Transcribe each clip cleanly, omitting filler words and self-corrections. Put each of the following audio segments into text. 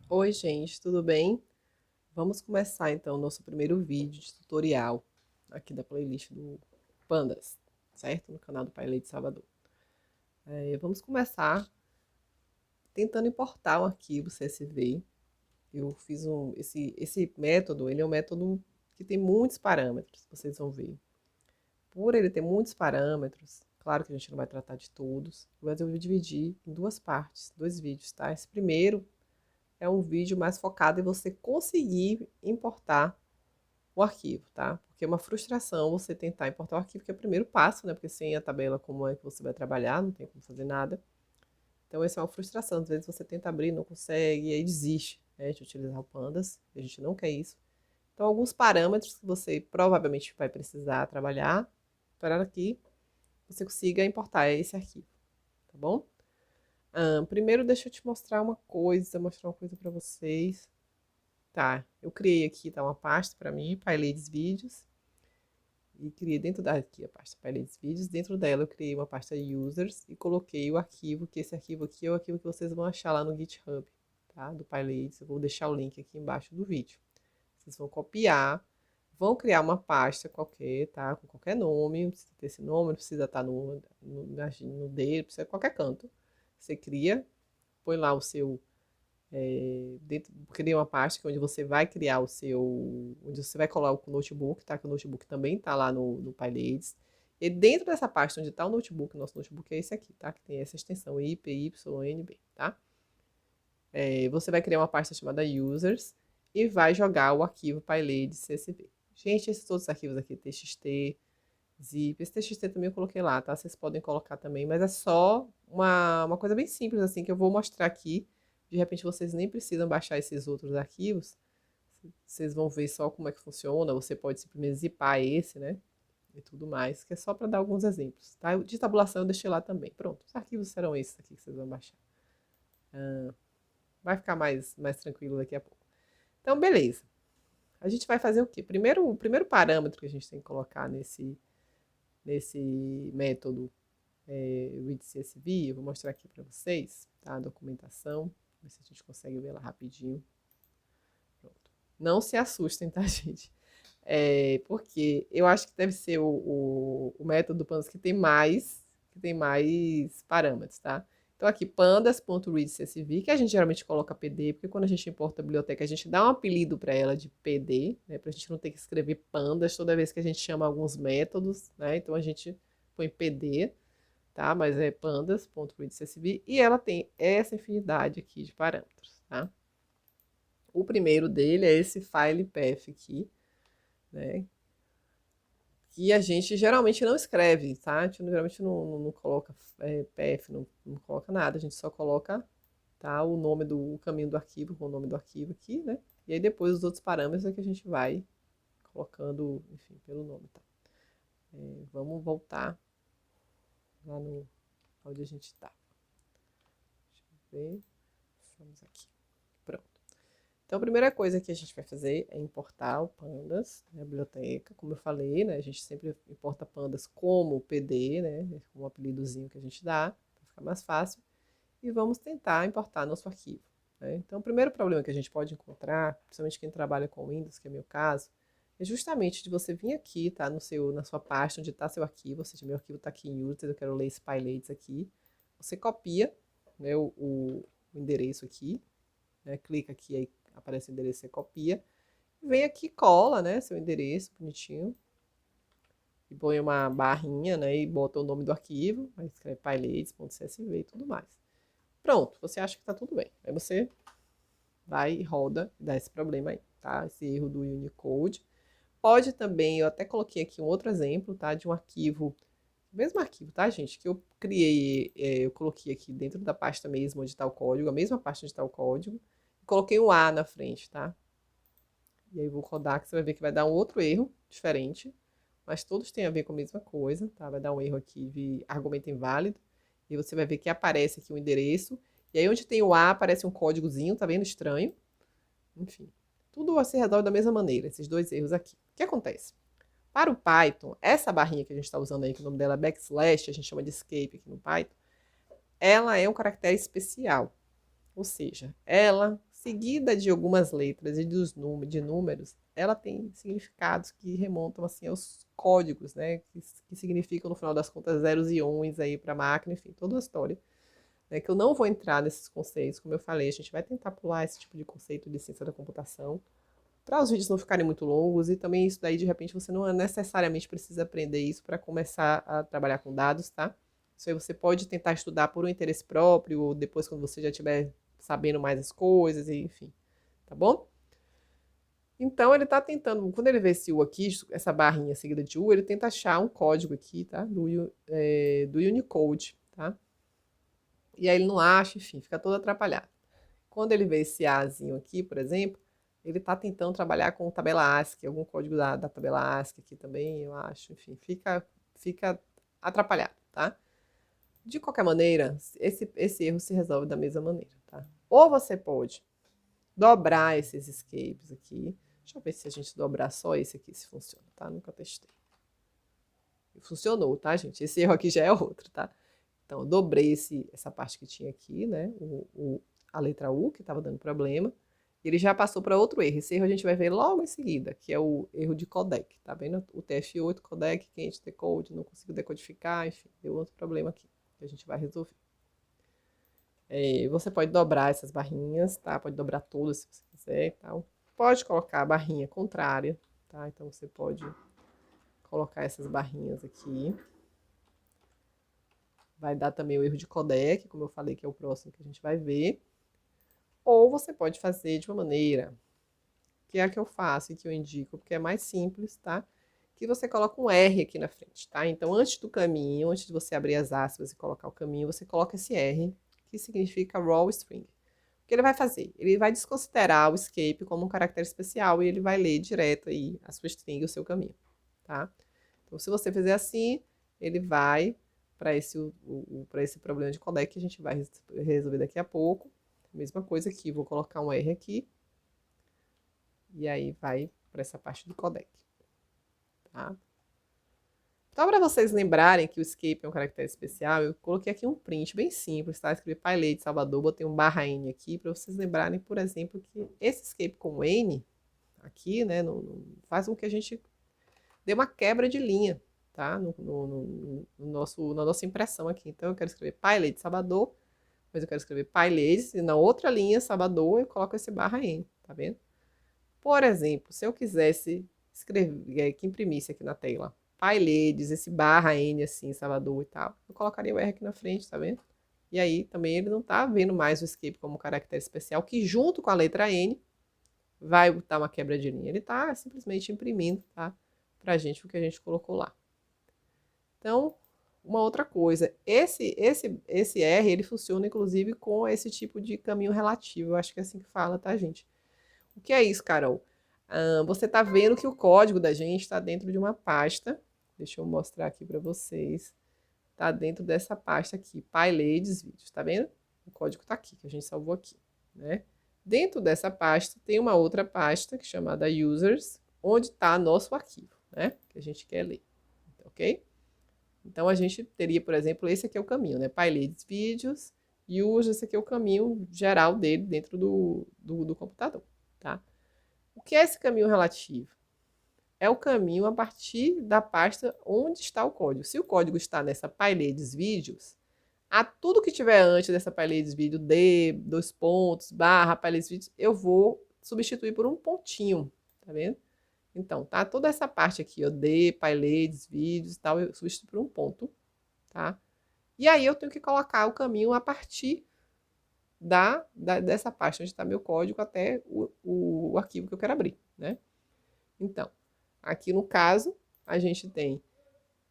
Oi, gente, tudo bem? Vamos começar então o nosso primeiro vídeo de tutorial aqui da playlist do Pandas, certo? No canal do Pai Leite Salvador. Vamos começar tentando importar um arquivo CSV. Eu fiz esse método, ele é um método que tem muitos parâmetros, vocês vão ver. Por ele ter muitos parâmetros, claro que a gente não vai tratar de todos, mas eu vou dividir em duas partes, dois vídeos, tá? Esse primeiro é um vídeo mais focado em você conseguir importar o arquivo, tá? Porque é uma frustração você tentar importar o arquivo, que é o primeiro passo, né? Porque sem a tabela, como é que você vai trabalhar, não tem como fazer nada. Então, essa é uma frustração. Às vezes você tenta abrir, não consegue, e aí desiste, né, de utilizar o Pandas. A gente não quer isso. Então, alguns parâmetros que você provavelmente vai precisar trabalhar para que você consiga importar esse arquivo, tá bom? Primeiro, deixa eu te mostrar uma coisa para vocês. Tá, eu criei aqui, tá, uma pasta para mim, PyLadies Vídeos. E criei dentro daqui a pasta PyLadies Vídeos. Dentro dela eu criei uma pasta Users e coloquei o arquivo, que esse arquivo aqui é o arquivo que vocês vão achar lá no GitHub, tá? Do PyLadies. Eu vou deixar o link aqui embaixo do vídeo. Vocês vão copiar, vão criar uma pasta qualquer, tá? Com qualquer nome, não precisa ter esse nome, não precisa estar no D, precisa qualquer canto. Você cria, põe lá o seu cria uma pasta onde você vai criar onde você vai colar o notebook, tá? Que o notebook também tá lá no PyLadies. E dentro dessa pasta onde está o notebook, nosso notebook é esse aqui, tá? Que tem essa extensão IPYNB, tá? Você vai criar uma pasta chamada Users e vai jogar o arquivo PyLadies CSV. Gente, esses outros arquivos aqui, TXT, Zip, esse TXT também eu coloquei lá, tá? Vocês podem colocar também, mas é só uma coisa bem simples, assim, que eu vou mostrar aqui. De repente vocês nem precisam baixar esses outros arquivos. Vocês vão ver só como é que funciona. Você pode simplesmente zipar esse, né? E tudo mais, que é só para dar alguns exemplos, tá? De tabulação eu deixei lá também. Pronto, os arquivos serão esses aqui que vocês vão baixar. Vai ficar mais tranquilo daqui a pouco. Então, beleza. A gente vai fazer o quê? O primeiro parâmetro que a gente tem que colocar nesse método read CSV, eu vou mostrar aqui para vocês, tá? A documentação, ver se a gente consegue ver ela rapidinho. Pronto. Não se assustem, tá, gente? Porque eu acho que deve ser o método Pandas que tem mais parâmetros, tá? Então aqui, pandas.readcsv, que a gente geralmente coloca PD, porque quando a gente importa a biblioteca, a gente dá um apelido para ela de PD, né? Pra gente não ter que escrever pandas toda vez que a gente chama alguns métodos, né? Então a gente põe PD, tá? Mas é pandas.readcsv e ela tem essa infinidade aqui de parâmetros, tá? O primeiro dele é esse file path aqui, né? Que a gente geralmente não escreve, tá? A gente geralmente não coloca path, não coloca nada, a gente só coloca, tá, o caminho do arquivo, com o nome do arquivo aqui, né? E aí depois os outros parâmetros é que a gente vai colocando, enfim, pelo nome, tá? Vamos voltar lá no onde a gente está. Deixa eu ver. Vamos aqui. Pronto. Então, a primeira coisa que a gente vai fazer é importar o Pandas, né, a biblioteca. Como eu falei, né, a gente sempre importa Pandas como PD, né, como um apelidozinho que a gente dá, para ficar mais fácil. E vamos tentar importar nosso arquivo, né? Então, o primeiro problema que a gente pode encontrar, principalmente quem trabalha com Windows, que é meu caso, é justamente de você vir aqui, tá, na sua pasta onde está seu arquivo, ou seja, meu arquivo está aqui em Users, eu quero ler esse PyLadies aqui. Você copia, né, o endereço aqui, né, clica aqui, aí aparece o endereço, você copia, vem aqui, cola, né, seu endereço bonitinho, e põe uma barrinha, né, e bota o nome do arquivo, aí escreve pylades.csv e tudo mais. Pronto, você acha que tá tudo bem. Aí você vai e roda e dá esse problema aí, tá? Esse erro do Unicode. Pode também, eu até coloquei aqui um outro exemplo, tá? De um arquivo, mesmo arquivo, tá, gente? Que eu criei, eu coloquei aqui dentro da pasta mesmo onde está o código, a mesma pasta onde está o código, e coloquei um A na frente, tá? E aí vou rodar que você vai ver que vai dar um outro erro diferente, mas todos têm a ver com a mesma coisa, tá? Vai dar um erro aqui de argumento inválido, e você vai ver que aparece aqui o endereço, e aí onde tem o A aparece um códigozinho, tá vendo? Estranho. Enfim, tudo se resolve da mesma maneira, esses dois erros aqui. O que acontece? Para o Python, essa barrinha que a gente está usando aí, que o nome dela é backslash, a gente chama de escape aqui no Python, ela é um caractere especial. Ou seja, ela seguida de algumas letras e de números, ela tem significados que remontam assim aos códigos, né? Que significam, no final das contas, zeros e uns aí para a máquina, enfim, toda a história. Né, que eu não vou entrar nesses conceitos, como eu falei, a gente vai tentar pular esse tipo de conceito de ciência da computação, para os vídeos não ficarem muito longos, e também isso daí, de repente, você não necessariamente precisa aprender isso para começar a trabalhar com dados, tá? Isso aí você pode tentar estudar por um interesse próprio, ou depois quando você já estiver sabendo mais as coisas, e enfim, tá bom? Então, ele está tentando, quando ele vê esse U aqui, essa barrinha seguida de U, ele tenta achar um código aqui, tá? Do Unicode, tá? E aí ele não acha, enfim, fica todo atrapalhado. Quando ele vê esse Azinho aqui, por exemplo, ele está tentando trabalhar com tabela ASCII, algum código da tabela ASCII aqui também, eu acho, enfim, fica atrapalhado, tá? De qualquer maneira, esse erro se resolve da mesma maneira, tá? Ou você pode dobrar esses escapes aqui. Deixa eu ver se a gente dobrar só esse aqui, se funciona, tá? Nunca testei. Funcionou, tá, gente? Esse erro aqui já é outro, tá? Então, eu dobrei essa parte que tinha aqui, né? A letra U, que estava dando problema. Ele já passou para outro erro. Esse erro a gente vai ver logo em seguida, que é o erro de codec. Tá vendo? O TF8 codec, can't decode, não consigo decodificar, enfim, deu outro problema aqui, que a gente vai resolver. Você pode dobrar essas barrinhas, tá? Pode dobrar todas se você quiser e tal. Pode colocar a barrinha contrária, tá? Então, você pode colocar essas barrinhas aqui. Vai dar também o erro de codec, como eu falei, que é o próximo que a gente vai ver. Ou você pode fazer de uma maneira, que é a que eu faço e que eu indico, porque é mais simples, tá? Que você coloca um R aqui na frente, tá? Então, antes do caminho, antes de você abrir as aspas e colocar o caminho, você coloca esse R, que significa raw string. O que ele vai fazer? Ele vai desconsiderar o escape como um caractere especial e ele vai ler direto aí a sua string, o seu caminho, tá? Então, se você fizer assim, ele vai para esse problema de codec que a gente vai resolver daqui a pouco. Mesma coisa aqui, vou colocar um R aqui. E aí vai para essa parte do codec. Tá? Então, para vocês lembrarem que o escape é um caractere especial, eu coloquei aqui um print bem simples, tá? Escrevi PyLady Salvador, botei um /N aqui, para vocês lembrarem, por exemplo, que esse escape com N aqui, né, faz com que a gente dê uma quebra de linha, tá? Na nossa impressão aqui. Então, eu quero escrever PyLady Salvador, mas eu quero escrever PyLady, e na outra linha, Salvador, eu coloco esse /N, tá vendo? Por exemplo, se eu quisesse escrever, que imprimisse aqui na tela, PyLadies, esse /N assim, Salvador e tal, eu colocaria o R aqui na frente, tá vendo? E aí também ele não tá vendo mais o escape como caractere especial, que junto com a letra N vai botar uma quebra de linha. Ele tá simplesmente imprimindo, tá? Pra gente o que a gente colocou lá. Então, uma outra coisa, esse R, ele funciona inclusive com esse tipo de caminho relativo, eu acho que é assim que fala, tá, gente? O que é isso, Carol? Você está vendo que o código da gente está dentro de uma pasta. Deixa eu mostrar aqui para vocês. Está dentro dessa pasta aqui, PyLadies Vídeos, tá vendo? O código está aqui, que a gente salvou aqui, né? Dentro dessa pasta tem uma outra pasta que é chamada Users, onde está nosso arquivo, né? Que a gente quer ler, ok? Então a gente teria, por exemplo, esse aqui é o caminho, né? PyLadies Vídeos, Users, esse aqui é o caminho geral dele dentro do computador, tá? O que é esse caminho relativo? É o caminho a partir da pasta onde está o código. Se o código está nessa PyLadies Vídeos, a tudo que tiver antes dessa PyLadies Vídeo, D, dois pontos, barra, PyLadies Vídeos, eu vou substituir por um pontinho, tá vendo? Então, tá? Toda essa parte aqui, ó, D, PyLadies Vídeos e tal, eu substituo por um ponto, tá? E aí eu tenho que colocar o caminho a partir dessa pasta onde está meu código até o arquivo que eu quero abrir, né? Então, aqui no caso, a gente tem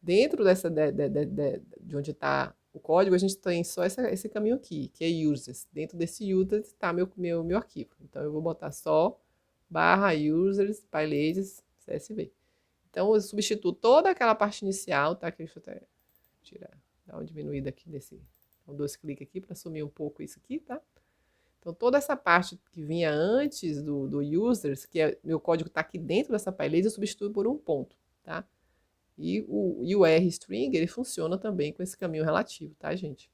dentro de onde está o código, a gente tem só esse caminho aqui, que é users. Dentro desse users está meu arquivo. Então, eu vou botar só /users PyLadies CSV. Então, eu substituo toda aquela parte inicial, tá? Que deixa eu até tirar, dar uma diminuída aqui desse. Então, 2 cliques aqui para sumir um pouco isso aqui, tá? Então, toda essa parte que vinha antes do users, que é, meu código está aqui dentro dessa PyLadies, eu substituo por um ponto, tá? E o R-string, ele funciona também com esse caminho relativo, tá, gente?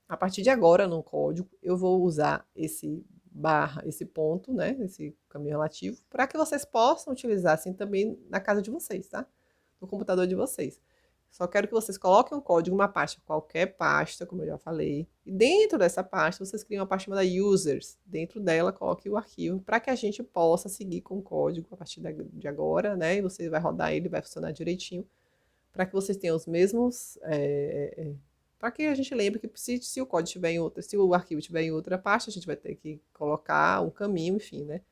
A partir de agora, no código, eu vou usar esse barra, esse ponto, né, esse caminho relativo, para que vocês possam utilizar assim também na casa de vocês, tá? No computador de vocês. Só quero que vocês coloquem um código, uma pasta, qualquer pasta, como eu já falei. E dentro dessa pasta, vocês criam uma pasta chamada users. Dentro dela, coloque o arquivo para que a gente possa seguir com o código a partir de agora, né? E você vai rodar ele, vai funcionar direitinho. Para que vocês tenham os mesmos. Para que a gente lembre que se o código estiver em outra, se o arquivo estiver em outra pasta, a gente vai ter que colocar um caminho, enfim, né?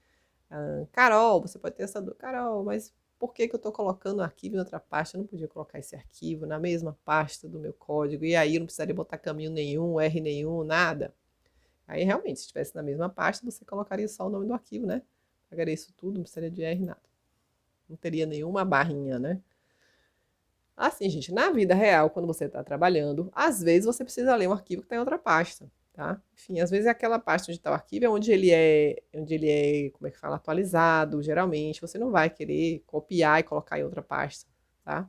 Carol, você pode ter essa dor. Carol, mas por que eu estou colocando o arquivo em outra pasta? Eu não podia colocar esse arquivo na mesma pasta do meu código. E aí eu não precisaria botar caminho nenhum, R nenhum, nada. Aí realmente, se estivesse na mesma pasta, você colocaria só o nome do arquivo, né? Pagaria isso tudo, não precisaria de R nada. Não teria nenhuma barrinha, né? Assim, gente, na vida real, quando você está trabalhando, às vezes você precisa ler um arquivo que está em outra pasta, tá? Enfim, às vezes é aquela pasta onde está o arquivo é onde ele é, como é que fala, atualizado, geralmente. Você não vai querer copiar e colocar em outra pasta, tá?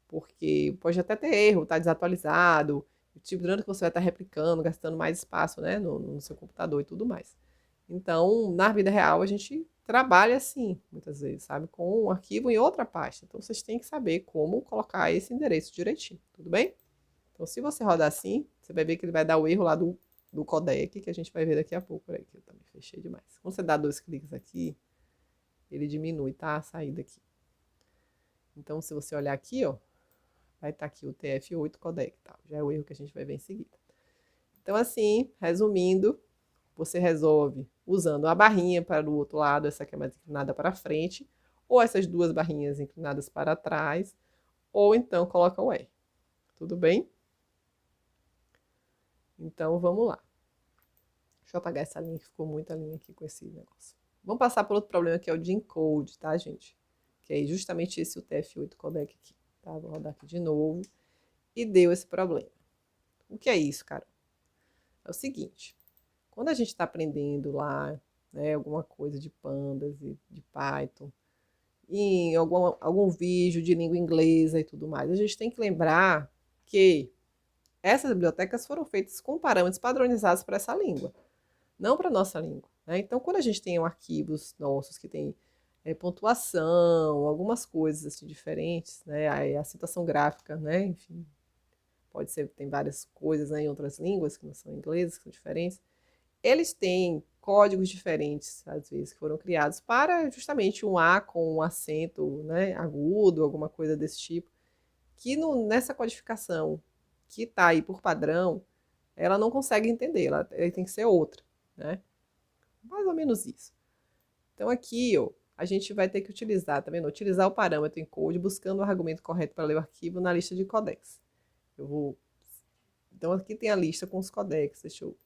Porque pode até ter erro, tá desatualizado, tipo, durante que você vai estar replicando, gastando mais espaço, né, no seu computador e tudo mais. Então, na vida real, a gente trabalha assim, muitas vezes, sabe? Com um arquivo em outra pasta. Então, vocês têm que saber como colocar esse endereço direitinho, tudo bem? Então, se você rodar assim, você vai ver que ele vai dar o erro lá do codec, que a gente vai ver daqui a pouco. Peraí, que eu também fechei demais. Quando você dá 2 cliques aqui, ele diminui, tá? A saída aqui. Então, se você olhar aqui, ó, vai estar aqui o TF8 codec, tá? Já é o erro que a gente vai ver em seguida. Então, assim, resumindo, você resolve usando a barrinha para o outro lado, essa aqui é mais inclinada para frente, ou essas duas barrinhas inclinadas para trás, ou então coloca o R. Tudo bem? Então vamos lá. Deixa eu apagar essa linha que ficou muita linha aqui com esse negócio. Vamos passar por outro problema que é o de encode, tá, gente? Que é justamente esse o TF8 codec aqui, tá? Vou rodar aqui de novo. E deu esse problema. O que é isso, cara? É o seguinte, quando a gente está aprendendo lá, né, alguma coisa de pandas e de Python, em algum vídeo de língua inglesa e tudo mais, a gente tem que lembrar que essas bibliotecas foram feitas com parâmetros padronizados para essa língua, não para a nossa língua. Né? Então, quando a gente tem arquivos nossos que tem pontuação, algumas coisas assim, diferentes, né? A citação gráfica, né? Enfim, pode ser, tem várias coisas né, em outras línguas que não são inglesas, que são diferentes. Eles têm códigos diferentes, às vezes, que foram criados para justamente um A com um acento né, agudo, alguma coisa desse tipo, que nessa codificação que está aí por padrão, ela não consegue entender, ela tem que ser outra, né? Mais ou menos isso. Então aqui, ó, a gente vai ter que utilizar, tá vendo? Utilizar o parâmetro encode buscando o argumento correto para ler o arquivo na lista de codecs. Eu vou... Então aqui tem a lista com os codecs, deixa eu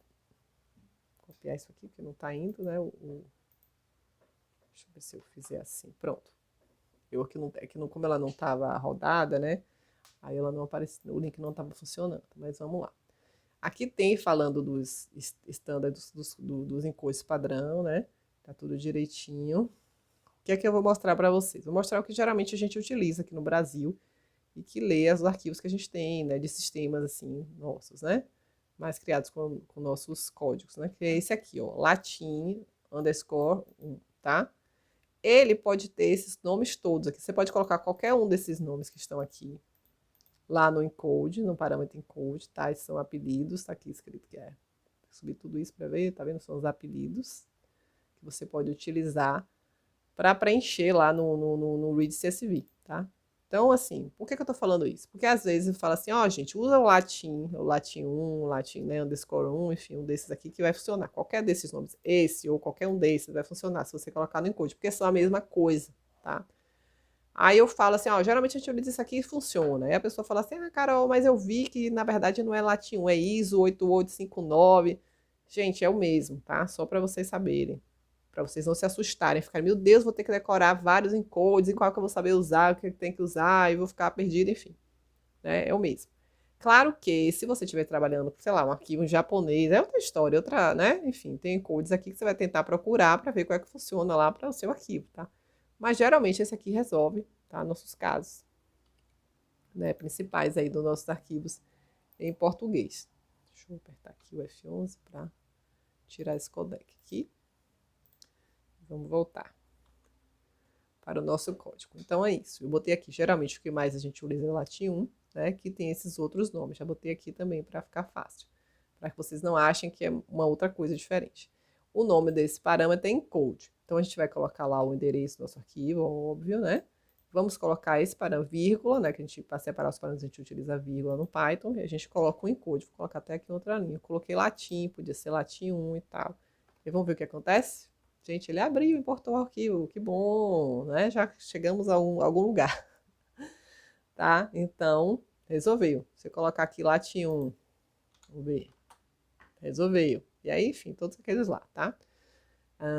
copiar isso aqui, porque não está indo, né? Deixa eu ver se eu fizer assim. Pronto. Eu aqui não, como ela não estava rodada, né? Aí ela não apareceu, o link não estava funcionando. Mas vamos lá. Aqui tem falando dos estándares dos encodes padrão, né? Tá tudo direitinho. O que é que eu vou mostrar para vocês? Vou mostrar o que geralmente a gente utiliza aqui no Brasil e que lê os arquivos que a gente tem, né? De sistemas assim, nossos, né? Mais criados com nossos códigos, né? Que é esse aqui, ó, latim underscore 1, tá? Ele pode ter esses nomes todos aqui. Você pode colocar qualquer um desses nomes que estão aqui lá no encode, no parâmetro encode, tá? Esses são apelidos, tá aqui escrito que é. Subir tudo isso para ver, tá vendo? São os apelidos que você pode utilizar para preencher lá no read CSV, tá? Então, assim, por que eu tô falando isso? Porque às vezes eu falo assim, ó, gente, usa o latim 1, o latim, né, underscore 1, enfim, um desses aqui que vai funcionar. Qualquer desses nomes, esse ou qualquer um desses vai funcionar se você colocar no encode, porque são a mesma coisa, tá? Aí eu falo assim, ó, geralmente a gente utiliza isso aqui e funciona. Aí a pessoa fala assim, ah, Carol, mas eu vi que na verdade não é latim 1, é ISO 8859. Gente, é o mesmo, tá? Só para vocês saberem. Para vocês não se assustarem, ficarem, meu Deus, vou ter que decorar vários encodes, e qual que eu vou saber usar, o que tem que usar, e vou ficar perdido, enfim. Né? É o mesmo. Claro que se você estiver trabalhando, sei lá, um arquivo em japonês, é outra história, outra, né? Enfim, tem encodes aqui que você vai tentar procurar para ver qual é que funciona lá para o seu arquivo, tá? Mas geralmente esse aqui resolve, tá? Nossos casos, né? Principais aí dos nossos arquivos em português. Deixa eu apertar aqui o F11 para tirar esse codec aqui. Vamos voltar para o nosso código. Então é isso. Eu botei aqui, geralmente o que mais a gente utiliza é o latim 1, né? Que tem esses outros nomes. Já botei aqui também para ficar fácil, para que vocês não achem que é uma outra coisa diferente. O nome desse parâmetro é encode. Então a gente vai colocar lá o endereço do nosso arquivo, óbvio, né? Vamos colocar esse parâmetro, vírgula, né? Que a gente, para separar os parâmetros, a gente utiliza vírgula no Python, e a gente coloca o encode. Vou colocar até aqui outra linha. Eu coloquei latim, podia ser latim 1 e tal. E vamos ver o que acontece? Gente, ele abriu, importou o arquivo, que bom, né? Já chegamos a algum lugar, tá? Então, resolveu. Você colocar aqui latim 1, vamos ver, resolveu. E aí, enfim, todos aqueles lá, tá?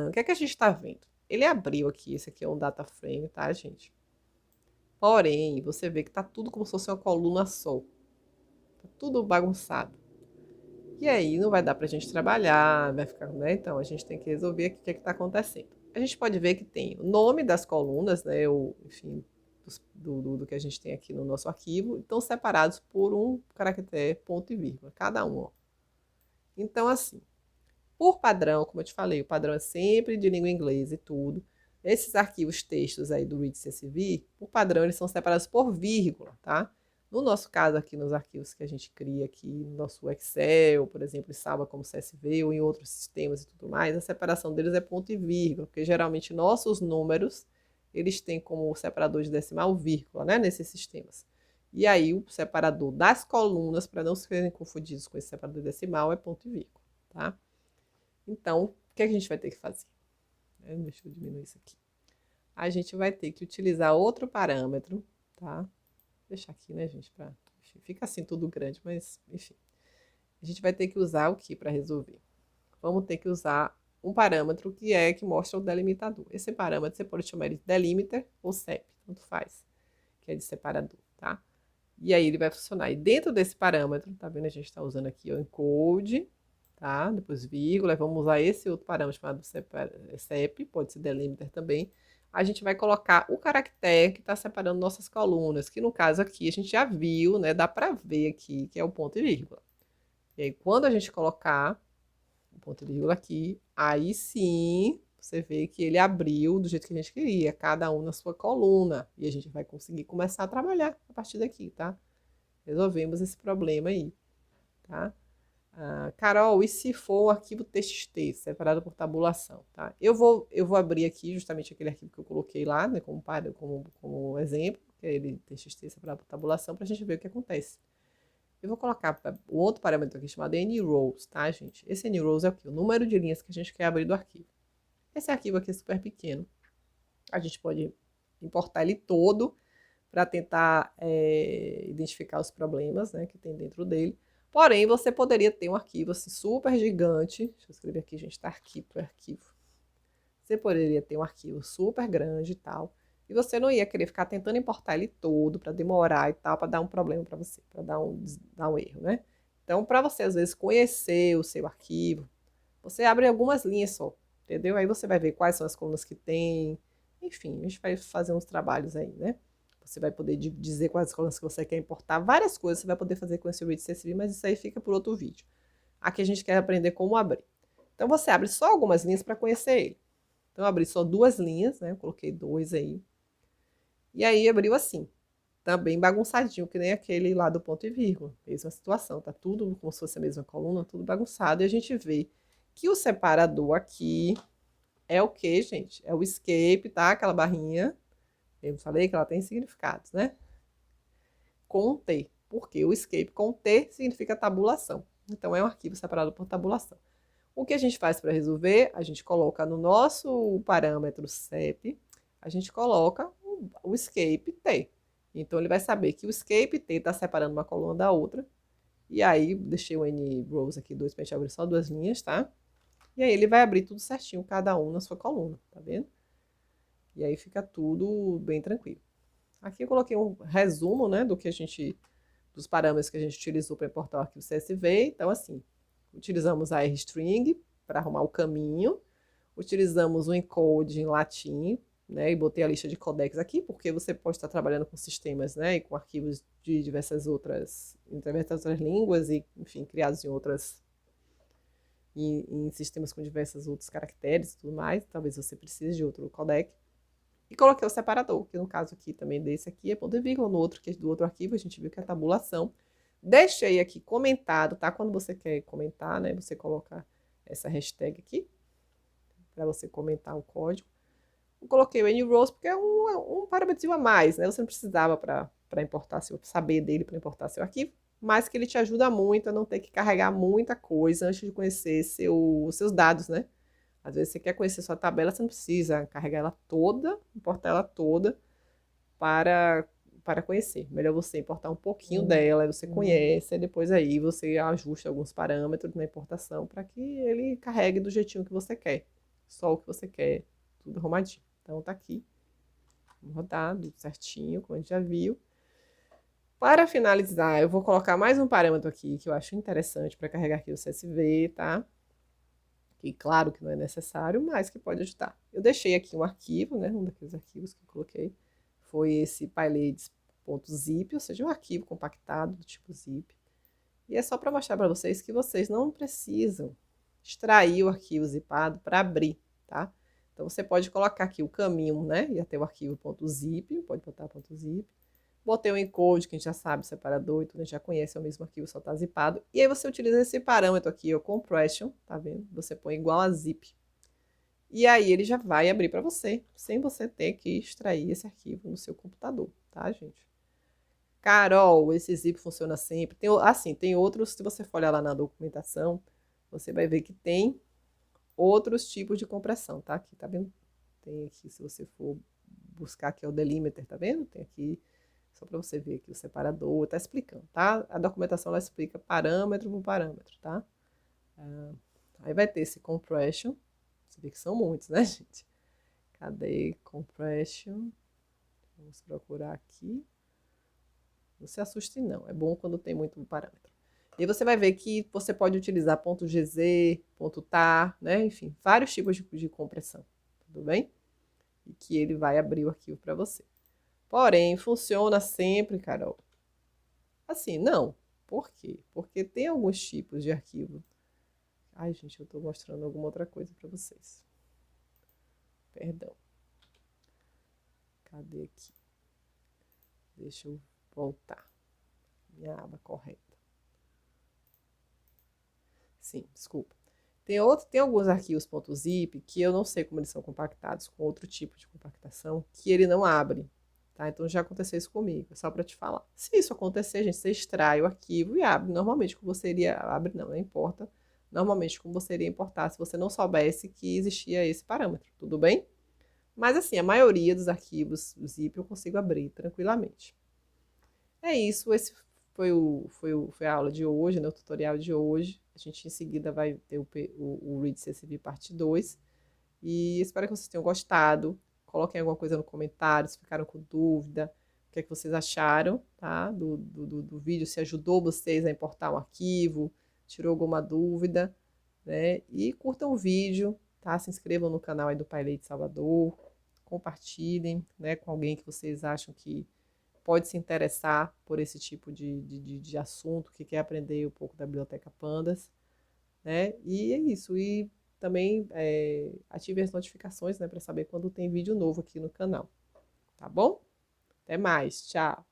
O que é que a gente tá vendo? Ele abriu aqui, esse aqui é um data frame, tá, gente? Porém, você vê que tá tudo como se fosse uma coluna só. Tá tudo bagunçado. E aí não vai dar pra gente trabalhar, vai ficar, né? Então a gente tem que resolver aqui o que é que tá acontecendo. A gente pode ver que tem o nome das colunas, né? Enfim, do que a gente tem aqui no nosso arquivo, estão separados por um caractere, ponto e vírgula, cada um, ó. Então, assim, por padrão, como eu te falei, o padrão é sempre de língua inglesa e tudo. Esses arquivos textos aí do readcsv, por padrão, eles são separados por vírgula, tá? No nosso caso aqui, nos arquivos que a gente cria aqui no nosso Excel, por exemplo, salva como CSV ou em outros sistemas e tudo mais, a separação deles é ponto e vírgula, porque geralmente nossos números, eles têm como separador de decimal vírgula, né, nesses sistemas. E aí o separador das colunas, para não serem confundidos com esse separador decimal, é ponto e vírgula, tá? Então, o que a gente vai ter que fazer? Deixa eu diminuir isso aqui. A gente vai ter que utilizar outro parâmetro, tá? Vou deixar aqui, né, gente? Enfim, fica assim tudo grande, mas enfim. A gente vai ter que usar o que para resolver? Vamos ter que usar um parâmetro que mostra o delimitador. Esse parâmetro você pode chamar de delimiter ou CEP, tanto faz, que é de separador, tá? E aí ele vai funcionar. E dentro desse parâmetro, tá vendo? A gente está usando aqui o encode, tá? Depois vírgula, vamos usar esse outro parâmetro chamado CEP, pode ser delimiter também. A gente vai colocar o caractere que está separando nossas colunas, que no caso aqui a gente já viu, né? Dá para ver aqui que é o ponto e vírgula. E aí quando a gente colocar o ponto e vírgula aqui, aí sim você vê que ele abriu do jeito que a gente queria, cada um na sua coluna. E a gente vai conseguir começar a trabalhar a partir daqui, tá? Resolvemos esse problema aí, tá? Carol, e se for um arquivo TXT, separado por tabulação, tá? Eu vou abrir aqui justamente aquele arquivo que eu coloquei lá, né, como exemplo, que é ele TXT separado por tabulação, para a gente ver o que acontece. Eu vou colocar o outro parâmetro aqui chamado NRows, tá, gente? Esse NRows é o quê? O número de linhas que a gente quer abrir do arquivo. Esse arquivo aqui é super pequeno. A gente pode importar ele todo para tentar identificar os problemas, né, que tem dentro dele. Porém, você poderia ter um arquivo assim, super gigante. Deixa eu escrever aqui, gente, tá arquivo. Você poderia ter um arquivo super grande e tal. E você não ia querer ficar tentando importar ele todo para demorar e tal, para dar um problema para você, para dar um erro, né? Então, para você, às vezes, conhecer o seu arquivo, você abre algumas linhas só, entendeu? Aí você vai ver quais são as colunas que tem. Enfim, a gente vai fazer uns trabalhos aí, né? Você vai poder dizer quais colunas que você quer importar. Várias coisas você vai poder fazer com esse readcsv, mas isso aí fica por outro vídeo. Aqui a gente quer aprender como abrir. Então, você abre só algumas linhas para conhecer ele. Então, eu abri só 2 linhas, né? Eu coloquei 2 aí. E aí, abriu assim. Também bagunçadinho, que nem aquele lá do ponto e vírgula. Mesma situação, tá tudo como se fosse a mesma coluna, tudo bagunçado. E a gente vê que o separador aqui é o que, gente? É o escape, tá? Aquela barrinha. Eu falei que ela tem significados, né? Com T. Porque o escape com T significa tabulação. Então, é um arquivo separado por tabulação. O que a gente faz para resolver? A gente coloca no nosso parâmetro CEP, a gente coloca o escape T. Então, ele vai saber que o escape T está separando uma coluna da outra. E aí, deixei o NRows aqui, 2, para a gente abrir só 2 linhas, tá? E aí, ele vai abrir tudo certinho, cada um na sua coluna, tá vendo? E aí, fica tudo bem tranquilo. Aqui eu coloquei um resumo, né, dos parâmetros que a gente utilizou para importar o arquivo CSV. Então, assim, utilizamos a rstring para arrumar o caminho, utilizamos o encode em latim, né, e botei a lista de codecs aqui, porque você pode estar trabalhando com sistemas, né, e com arquivos de diversas outras línguas e, enfim, criados em em sistemas com diversos outros caracteres e tudo mais. Talvez você precise de outro codec. E coloquei o separador, que no caso aqui também desse aqui é ponto e vírgula, no outro, que é do outro arquivo, a gente viu que é a tabulação. Deixei aqui comentado, tá? Quando você quer comentar, né? Você coloca essa hashtag aqui, para você comentar o código. Eu coloquei o NRows porque é um parâmetro a mais, né? Você não precisava para importar saber dele para importar seu arquivo, mas que ele te ajuda muito a não ter que carregar muita coisa antes de conhecer seus dados, né? Às vezes você quer conhecer sua tabela, você não precisa carregar ela toda, importar ela toda para, para conhecer. Melhor você importar um pouquinho dela, aí você conhece, e depois aí você ajusta alguns parâmetros na importação para que ele carregue do jeitinho que você quer. Só o que você quer, tudo arrumadinho. Então tá aqui, rodado, certinho, como a gente já viu. Para finalizar, eu vou colocar mais um parâmetro aqui que eu acho interessante para carregar aqui o CSV, tá? Que claro que não é necessário, mas que pode ajudar. Eu deixei aqui um arquivo, né? Um daqueles arquivos que eu coloquei foi esse pylades.zip, ou seja, um arquivo compactado do tipo zip. E é só para mostrar para vocês que vocês não precisam extrair o arquivo zipado para abrir, tá? Então você pode colocar aqui o caminho, né? E até o arquivo .zip, pode botar .zip. Botei o encode, que a gente já sabe, separador e tudo, a gente já conhece, é o mesmo arquivo, só tá zipado. E aí você utiliza esse parâmetro aqui, o compression, tá vendo? Você põe igual a zip. E aí ele já vai abrir para você, sem você ter que extrair esse arquivo no seu computador, tá, gente? Carol, esse zip funciona sempre. Tem outros, se você for olhar lá na documentação, você vai ver que tem outros tipos de compressão, tá? Aqui, tá vendo? Tem aqui, se você for buscar aqui, é o delimiter, tá vendo? Tem aqui, só para você ver aqui o separador, tá explicando, tá? A documentação, ela explica parâmetro por parâmetro, tá? Aí vai ter esse compression, você vê que são muitos, né, gente? Cadê compression? Vamos procurar aqui. Não se assuste, não. É bom quando tem muito parâmetro. E você vai ver que você pode utilizar .gz, .tar, né? Enfim, vários tipos de compressão. Tudo bem? E que ele vai abrir o arquivo para você. Porém, funciona sempre, Carol. Assim, não. Por quê? Porque tem alguns tipos de arquivo. Ai, gente, eu estou mostrando alguma outra coisa para vocês. Perdão. Cadê aqui? Deixa eu voltar. Minha aba correta. Sim, desculpa. Tem alguns arquivos .zip que eu não sei como eles são compactados com outro tipo de compactação que ele não abre, tá? Então já aconteceu isso comigo, só para te falar. Se isso acontecer, gente, você extrai o arquivo e abre. Normalmente como você iria, abre não importa. Normalmente como você iria importar se você não soubesse que existia esse parâmetro, tudo bem? Mas assim, a maioria dos arquivos zip eu consigo abrir tranquilamente. É isso, esse foi a aula de hoje, né, o tutorial de hoje. A gente em seguida vai ter o Read CSV parte 2. E espero que vocês tenham gostado. Coloquem alguma coisa no comentário, se ficaram com dúvida, o que é que vocês acharam, tá? Do vídeo, se ajudou vocês a importar um arquivo, tirou alguma dúvida, né? E curtam o vídeo, tá? Se inscrevam no canal aí do PyLady Salvador, compartilhem, né, com alguém que vocês acham que pode se interessar por esse tipo de assunto, que quer aprender um pouco da Biblioteca Pandas, né? E é isso. E também ative as notificações, né, para saber quando tem vídeo novo aqui no canal. Tá bom? Até mais. Tchau.